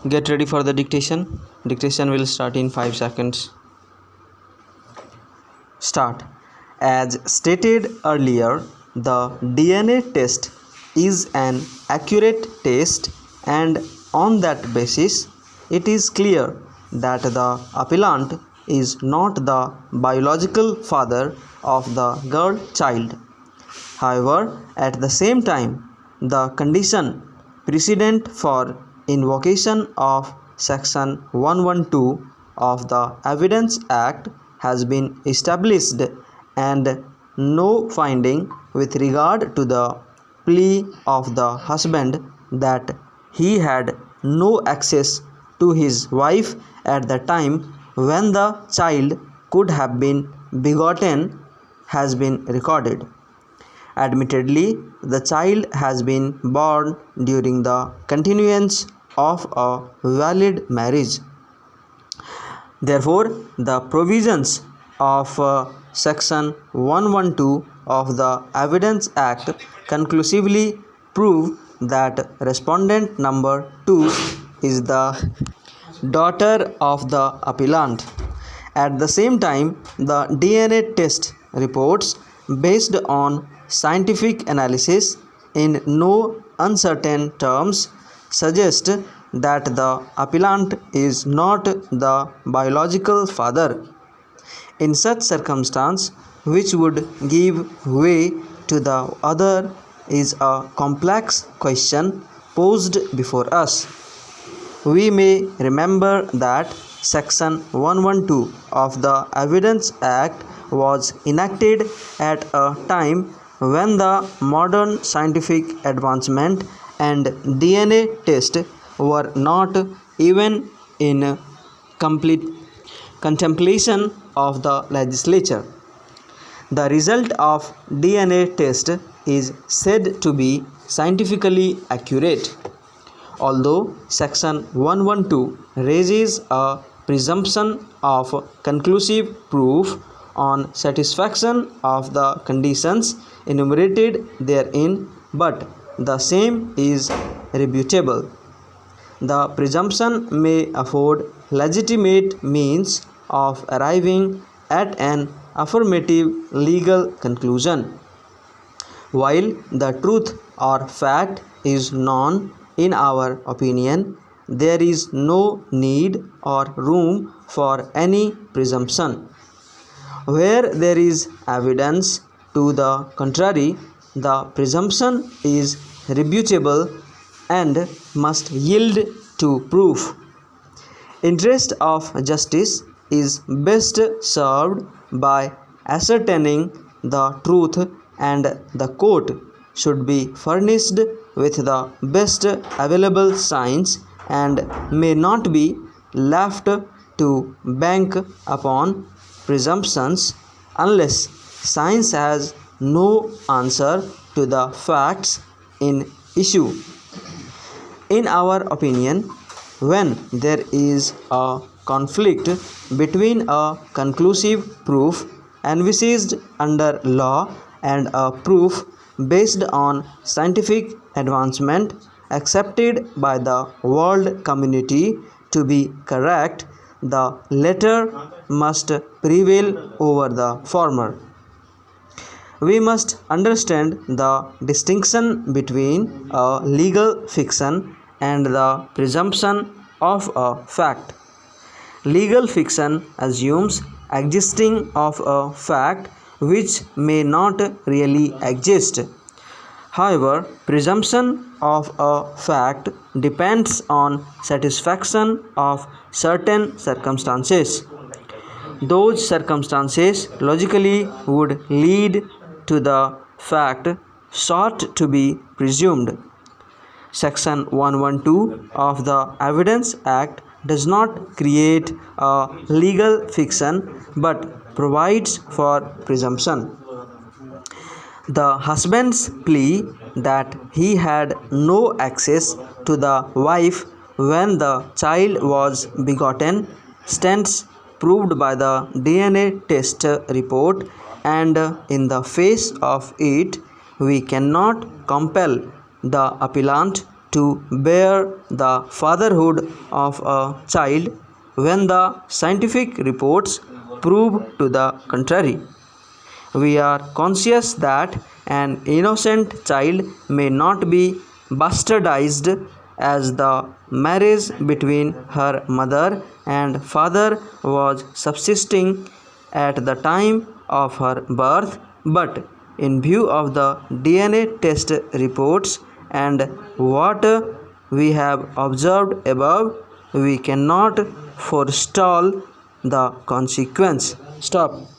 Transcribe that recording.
Get ready for the dictation. Dictation will start in 5 seconds. Start. As stated earlier, the DNA test is an accurate test, and on that basis, it is clear that the appellant is not the biological father of the girl child. However, at the same time, the condition precedent for invocation of Section 112 of the Evidence Act has been established, and no finding with regard to the plea of the husband that he had no access to his wife at the time when the child could have been begotten has been recorded. Admittedly, the child has been born during the continuance of a valid marriage. Therefore, the provisions of Section 112 of the Evidence Act conclusively prove that respondent number 2 is the daughter of the appellant. At the same time, the DNA test reports based on scientific analysis in no uncertain terms suggest that the appellant is not the biological father. In such circumstance, which would give way to the other, is a complex question posed before us. We may remember that Section 112 of the Evidence Act was enacted at a time when the modern scientific advancement and DNA test were not even in complete contemplation of the legislature. The result of DNA test is said to be scientifically accurate. Although Section 112 raises a presumption of conclusive proof on satisfaction of the conditions enumerated therein, but the same is rebuttable. The presumption may afford legitimate means of arriving at an affirmative legal conclusion. While the truth or fact is known, in our opinion, there is no need or room for any presumption. Where there is evidence to the contrary, the presumption is rebuttable and must yield to proof. Interest of justice is best served by ascertaining the truth, and the court should be furnished with the best available science and may not be left to bank upon presumptions unless science has no answer to the facts in issue. In our opinion, when there is a conflict between a conclusive proof envisaged under law and a proof based on scientific advancement accepted by the world community to be correct, the latter must prevail over the former. We must understand the distinction between a legal fiction and the presumption of a fact. Legal fiction assumes existing of a fact which may not really exist. However, presumption of a fact depends on satisfaction of certain circumstances. Those circumstances logically would lead to the fact sought to be presumed. Section 112 of the Evidence Act does not create a legal fiction but provides for presumption. The husband's plea that he had no access to the wife when the child was begotten stands proved by the DNA test report, and in the face of it, we cannot compel the appellant to bear the fatherhood of a child when the scientific reports prove to the contrary. We are conscious that an innocent child may not be bastardized, as the marriage between her mother and father was subsisting at the time of her birth, but in view of the DNA test reports and what we have observed above, we cannot forestall the consequence. Stop.